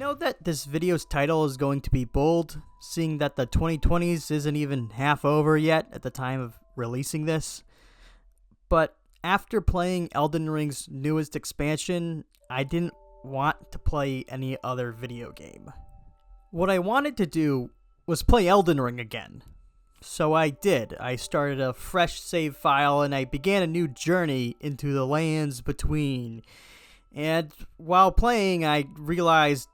know that this video's title is going to be bold, seeing that the 2020s isn't even half over yet at the time of releasing this. But after playing Elden Ring's newest expansion, I didn't want to play any other video game. What I wanted to do was play Elden Ring again. So I did. I started a fresh save file and I began a new journey into the lands between. And while playing, I realized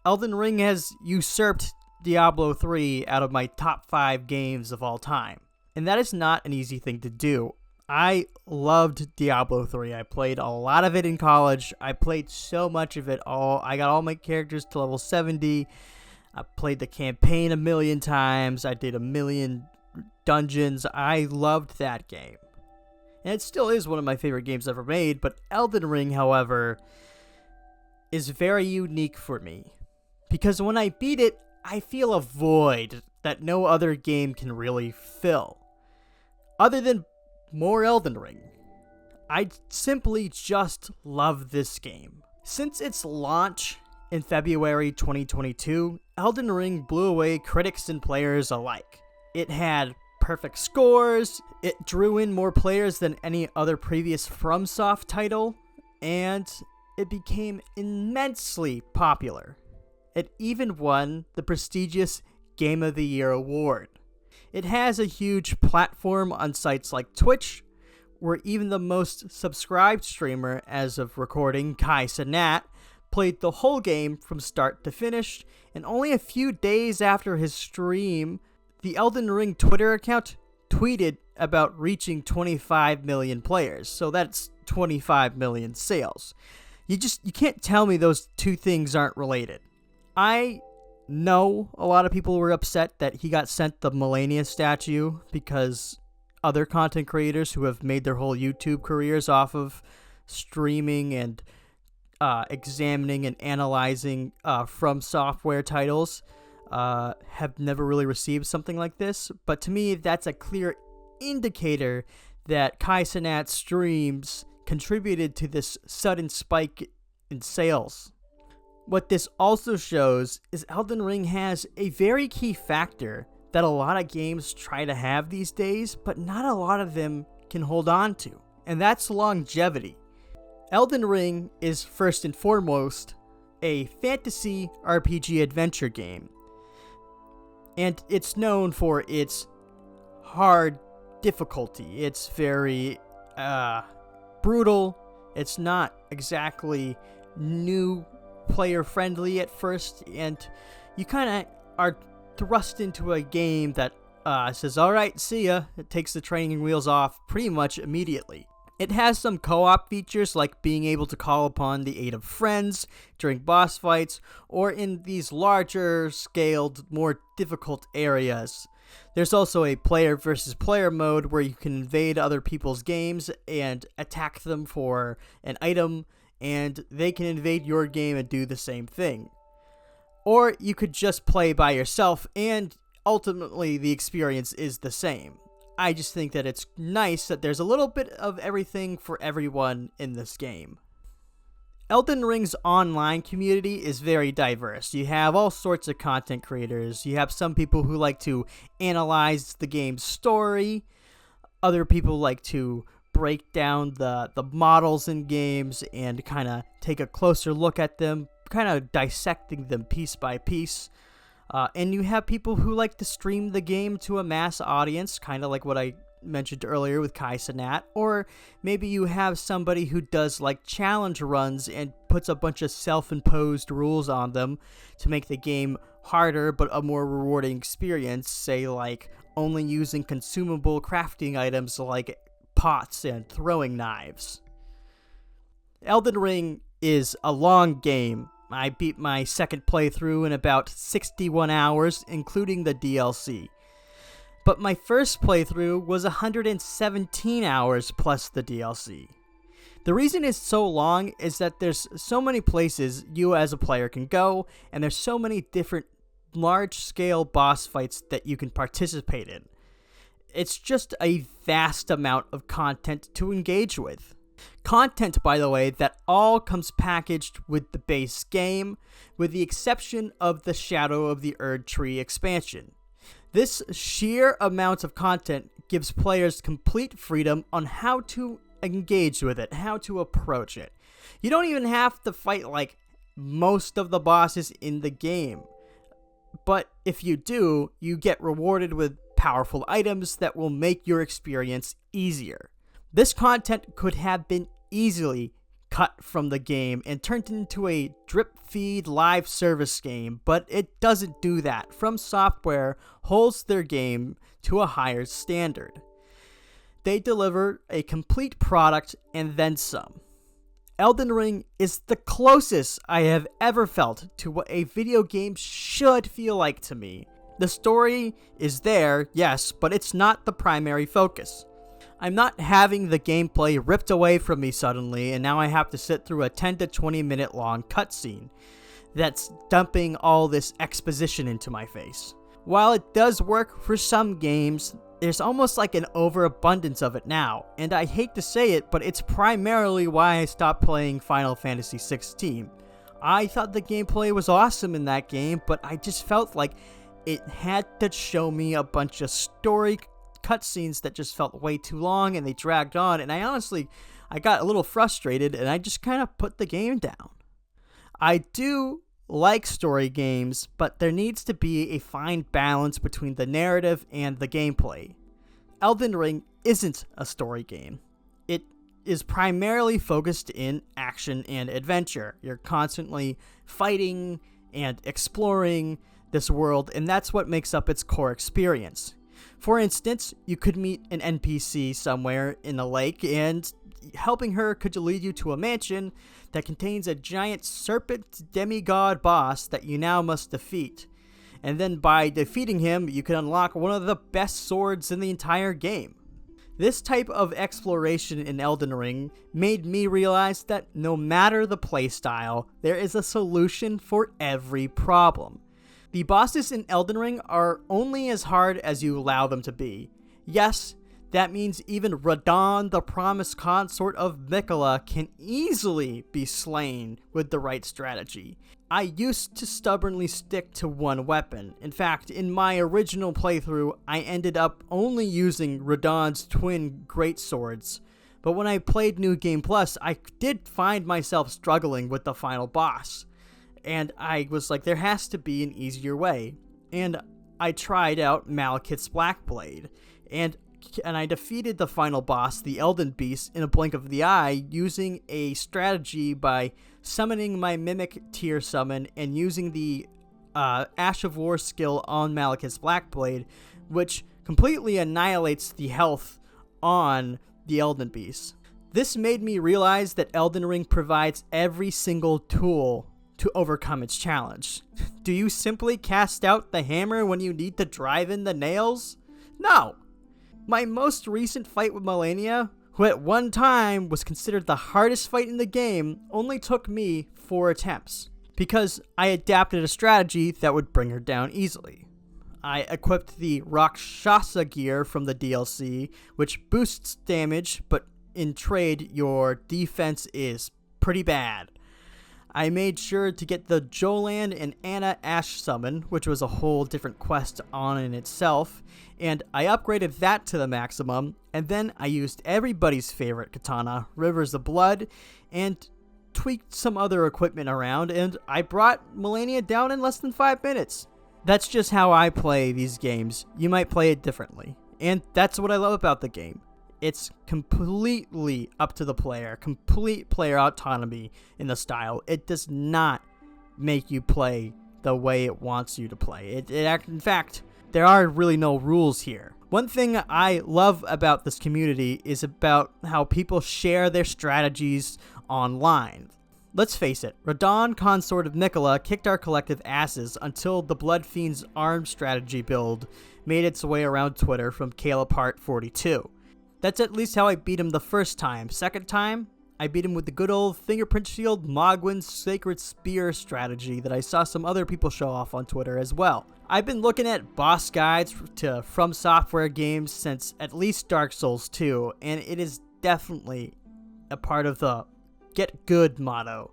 Elden Ring has usurped Diablo 3 out of my top 5 games of all time. And that is not an easy thing to do. I loved Diablo 3. I played a lot of it in college. I played so much of it all. I got all my characters to level 70. I played the campaign a million times. I did a million dungeons. I loved that game. And it still is one of my favorite games ever made, but Elden Ring, however, is very unique for me. Because when I beat it, I feel a void that no other game can really fill. Other than more Elden Ring. I simply just love this game. Since its launch in February 2022, Elden Ring blew away critics and players alike. It had perfect scores, it drew in more players than any other previous FromSoft title, and it became immensely popular. It even won the prestigious Game of the Year award. It has a huge platform on sites like Twitch, where even the most subscribed streamer as of recording, Kai Cenat, played the whole game from start to finish, and only a few days after his stream, the Elden Ring Twitter account tweeted about reaching 25 million players, so that's 25 million sales. You can't tell me those two things aren't related. I know a lot of people were upset that he got sent the Melania statue because other content creators who have made their whole YouTube careers off of streaming and examining and analyzing from software titles have never really received something like this. But to me, that's a clear indicator that Kai Cenat's streams contributed to this sudden spike in sales. What this also shows is Elden Ring has a very key factor that a lot of games try to have these days, but not a lot of them can hold on to, and that's longevity. Elden Ring is first and foremost a fantasy RPG adventure game, and it's known for its hard difficulty. It's very brutal. It's not exactly new player friendly at first, and you kind of are thrust into a game that says, alright, see ya. It takes the training wheels off pretty much immediately. It has some co-op features like being able to call upon the aid of friends during boss fights or in these larger scaled, more difficult areas. There's also a player versus player mode where you can invade other people's games and attack them for an item, and they can invade your game and do the same thing. Or you could just play by yourself, and ultimately the experience is the same. I just think that it's nice that there's a little bit of everything for everyone in this game. Elden Ring's online community is very diverse. You have all sorts of content creators. You have some people who like to analyze the game's story. Other people like to break down the models in games and kind of take a closer look at them, kind of dissecting them piece by piece. And you have people who like to stream the game to a mass audience, kind of like what I mentioned earlier with Kai Cenat. Or maybe you have somebody who does like challenge runs and puts a bunch of self-imposed rules on them to make the game harder but a more rewarding experience, say like only using consumable crafting items like pots and throwing knives. Elden Ring is a long game. I beat my second playthrough in about 61 hours, including the DLC. But my first playthrough was 117 hours plus the DLC. The reason it's so long is that there's so many places you as a player can go, and there's so many different large-scale boss fights that you can participate in. It's just a vast amount of content to engage with. Content, by the way, that all comes packaged with the base game, with the exception of the Shadow of the Erd Tree expansion. This sheer amount of content gives players complete freedom on how to engage with it, how to approach it. You don't even have to fight like most of the bosses in the game. But if you do, you get rewarded with powerful items that will make your experience easier. This content could have been easily cut from the game and turned into a drip feed live service game, but it doesn't do that. From Software holds their game to a higher standard. They deliver a complete product and then some. Elden Ring is the closest I have ever felt to what a video game should feel like to me. The story is there, yes, but it's not the primary focus. I'm not having the gameplay ripped away from me suddenly, and now I have to sit through a 10 to 20 minute long cutscene that's dumping all this exposition into my face. While it does work for some games, there's almost like an overabundance of it now, and I hate to say it, but it's primarily why I stopped playing Final Fantasy XVI. I thought the gameplay was awesome in that game, but I just felt like it had to show me a bunch of story cutscenes that just felt way too long and they dragged on, and I got a little frustrated and I just kind of put the game down. I do like story games, but there needs to be a fine balance between the narrative and the gameplay. Elden Ring isn't a story game. It is primarily focused in action and adventure. You're constantly fighting and exploring this world, and that's what makes up its core experience. For instance, you could meet an NPC somewhere in a lake, and helping her could lead you to a mansion that contains a giant serpent demigod boss that you now must defeat. And then by defeating him, you can unlock one of the best swords in the entire game. This type of exploration in Elden Ring made me realize that no matter the playstyle, there is a solution for every problem. The bosses in Elden Ring are only as hard as you allow them to be. Yes, that means even Radahn, the promised consort of Miquella, can easily be slain with the right strategy. I used to stubbornly stick to one weapon. In fact, in my original playthrough, I ended up only using Radahn's twin greatswords. But when I played New Game Plus, I did find myself struggling with the final boss. And I was like, there has to be an easier way. And I tried out Malekith's Blackblade. And I defeated the final boss, the Elden Beast, in a blink of the eye, using a strategy by summoning my Mimic tier summon and using the Ash of War skill on Malekith's Blackblade, which completely annihilates the health on the Elden Beast. This made me realize that Elden Ring provides every single tool to overcome its challenge. Do you simply cast out the hammer when you need to drive in the nails? No! My most recent fight with Malenia, who at one time was considered the hardest fight in the game, only took me 4 attempts, because I adapted a strategy that would bring her down easily. I equipped the Rakshasa gear from the DLC, which boosts damage, but in trade, your defense is pretty bad. I made sure to get the Jolan and Anna Ash summon, which was a whole different quest on in itself, and I upgraded that to the maximum, and then I used everybody's favorite katana, Rivers of Blood, and tweaked some other equipment around, and I brought Malenia down in less than 5 minutes. That's just how I play these games. You might play it differently, and that's what I love about the game. It's completely up to the player, complete player autonomy in the style. It does not make you play the way it wants you to play. In fact, there are really no rules here. One thing I love about this community is about how people share their strategies online. Let's face it, Radahn, consort of Miquella, kicked our collective asses until the Blood Fiend's arm strategy build made its way around Twitter from Calipart42. That's at least how I beat him the first time. Second time, I beat him with the good old Fingerprint Shield Mogwin's Sacred Spear strategy that I saw some other people show off on Twitter as well. I've been looking at boss guides to From Software games since at least Dark Souls 2, and it is definitely a part of the get good motto.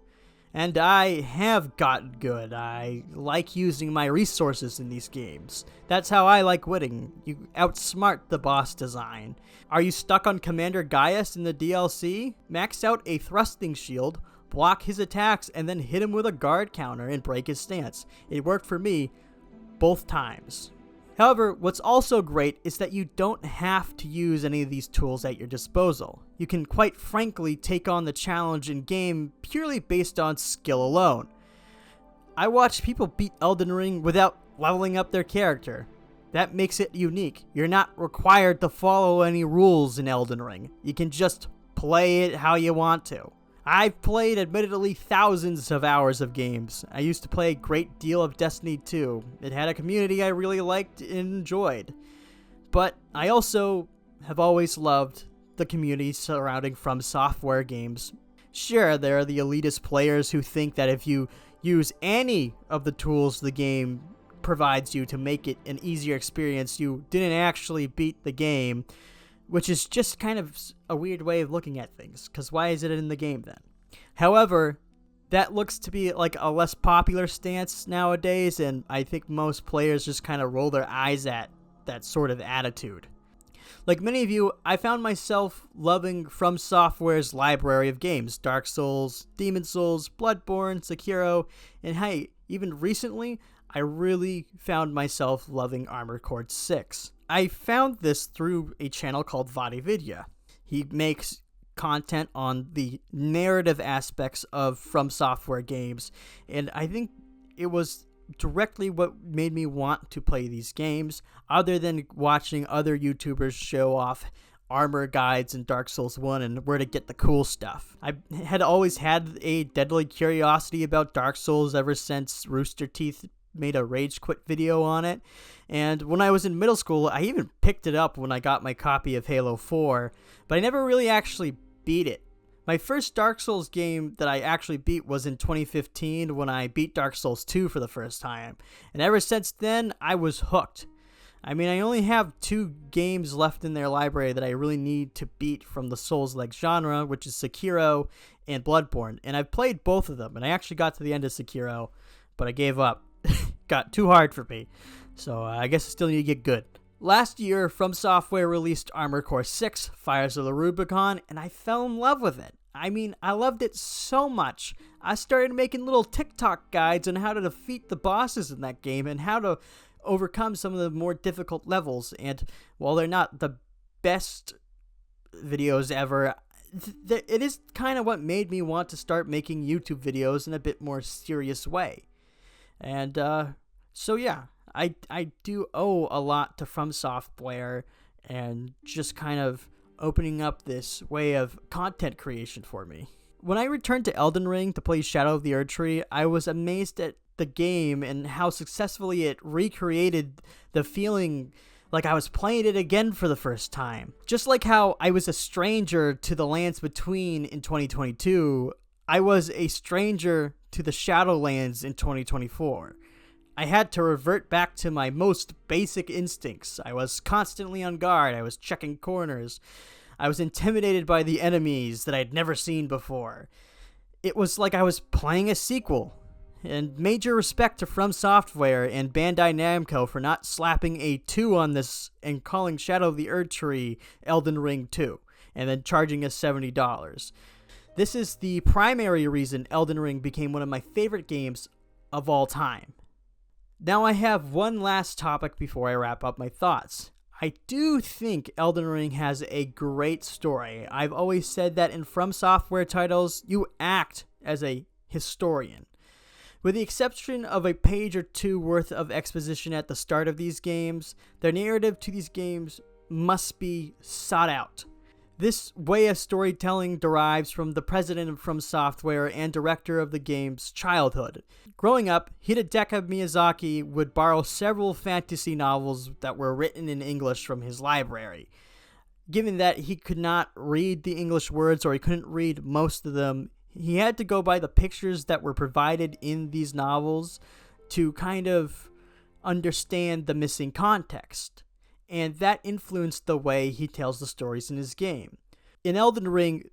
And I have gotten good. I like using my resources in these games. That's how I like winning. You outsmart the boss design. Are you stuck on Commander Gaius in the DLC? Max out a thrusting shield, block his attacks, and then hit him with a guard counter and break his stance. It worked for me both times. However, what's also great is that you don't have to use any of these tools at your disposal. You can quite frankly take on the challenge in game purely based on skill alone. I watched people beat Elden Ring without leveling up their character. That makes it unique. You're not required to follow any rules in Elden Ring. You can just play it how you want to. I've played admittedly thousands of hours of games. I used to play a great deal of Destiny 2. It had a community I really liked and enjoyed. But I also have always loved the community surrounding From Software games. Sure, there are the elitist players who think that if you use any of the tools the game provides you to make it an easier experience, you didn't actually beat the game. Which is just kind of a weird way of looking at things, because why is it in the game then? However, that looks to be like a less popular stance nowadays, and I think most players just kind of roll their eyes at that sort of attitude. Like many of you, I found myself loving From Software's library of games: Dark Souls, Demon Souls, Bloodborne, Sekiro, and hey, even recently, I really found myself loving Armored Core 6. I found this through a channel called VaatiVidya. He makes content on the narrative aspects of From Software games, and I think it was directly what made me want to play these games, other than watching other YouTubers show off armor guides in Dark Souls 1 and where to get the cool stuff. I had always had a deadly curiosity about Dark Souls ever since Rooster Teeth made a rage quit video on it, and when I was in middle school I even picked it up when I got my copy of Halo 4, but I never really actually beat it. My first Dark Souls game that I actually beat was in 2015 when I beat Dark Souls 2 for the first time, and ever since then I was hooked. I mean, I only have 2 games left in their library that I really need to beat from the Souls-like genre, which is Sekiro and Bloodborne, and I've played both of them, and I actually got to the end of Sekiro, but I gave up. Got too hard for me, so I guess I still need to get good. Last year, From Software released Armored Core 6, Fires of the Rubicon, and I fell in love with it. I mean, I loved it so much, I started making little TikTok guides on how to defeat the bosses in that game and how to overcome some of the more difficult levels, and while they're not the best videos ever, it is kind of what made me want to start making YouTube videos in a bit more serious way. And so yeah, I do owe a lot to From Software and just kind of opening up this way of content creation for me. When I returned to Elden Ring to play Shadow of the Erdtree, I was amazed at the game and how successfully it recreated the feeling like I was playing it again for the first time. Just like how I was a stranger to the Lands Between in 2022, I was a stranger to the Shadowlands in 2024. I had to revert back to my most basic instincts. I was constantly on guard. I was checking corners. I was intimidated by the enemies that I'd never seen before. It was like I was playing a sequel. And major respect to From Software and Bandai Namco for not slapping a 2 on this and calling Shadow of the Erdtree Elden Ring 2, and then charging us $70. This is the primary reason Elden Ring became one of my favorite games of all time. Now I have one last topic before I wrap up my thoughts. I do think Elden Ring has a great story. I've always said that in From Software titles, you act as a historian. With the exception of a page or 2 worth of exposition at the start of these games, the narrative to these games must be sought out. This way of storytelling derives from the president of From Software and director of the game's childhood. Growing up, Hidetaka Miyazaki would borrow several fantasy novels that were written in English from his library. Given that he could not read the English words, or he couldn't read most of them, he had to go by the pictures that were provided in these novels to kind of understand the missing context. And that influenced the way he tells the stories in his game. In Elden Ring,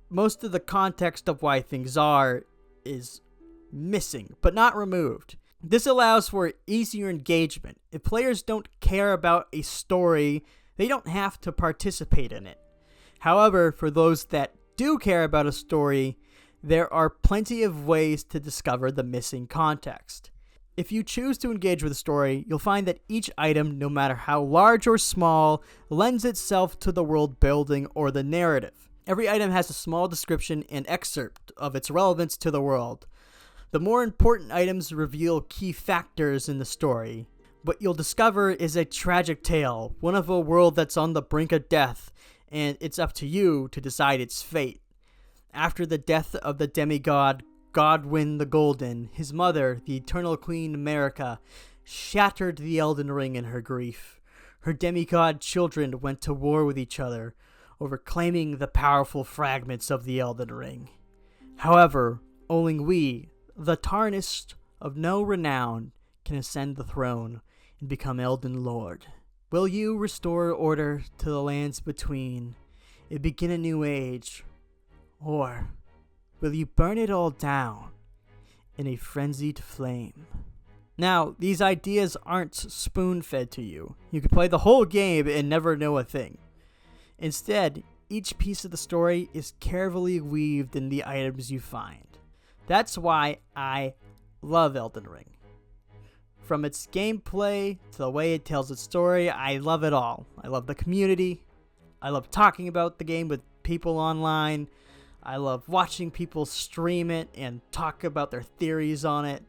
most of the context of why things are is missing, but not removed. This allows for easier engagement. If players don't care about a story, they don't have to participate in it. However, for those that do care about a story, there are plenty of ways to discover the missing context. If you choose to engage with a story, you'll find that each item, no matter how large or small, lends itself to the world building or the narrative. Every item has a small description and excerpt of its relevance to the world. The more important items reveal key factors in the story. What you'll discover is a tragic tale, one of a world that's on the brink of death, and it's up to you to decide its fate. After the death of the demigod Godwyn the Golden, his mother, the Eternal Queen America, shattered the Elden Ring in her grief. Her demigod children went to war with each other over claiming the powerful fragments of the Elden Ring. However, only we, the tarnished of no renown, can ascend the throne and become Elden Lord. Will you restore order to the lands between and begin a new age? Or will you burn it all down in a frenzied flame? Now, these ideas aren't spoon-fed to you. You could play the whole game and never know a thing. Instead, each piece of the story is carefully weaved in the items you find. That's why I love Elden Ring. From its gameplay to the way it tells its story, I love it all. I love the community. I love talking about the game with people online. I love watching people stream it and talk about their theories on it.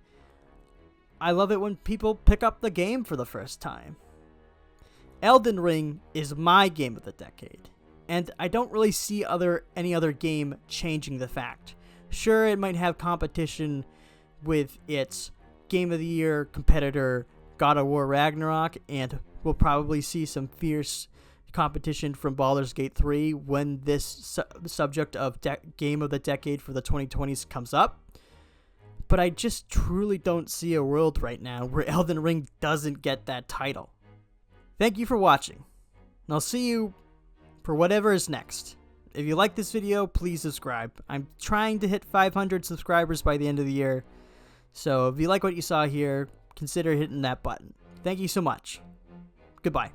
I love it when people pick up the game for the first time. Elden Ring is my game of the decade, and I don't really see any other game changing the fact. Sure, it might have competition with its Game of the Year competitor God of War Ragnarok, and we'll probably see some fierce competition from Baldur's Gate 3 when this subject of Game of the Decade for the 2020s comes up. But I just truly don't see a world right now where Elden Ring doesn't get that title. Thank you for watching, and I'll see you for whatever is next. If you like this video, please subscribe. I'm trying to hit 500 subscribers by the end of the year, so if you like what you saw here, consider hitting that button. Thank you so much. Goodbye.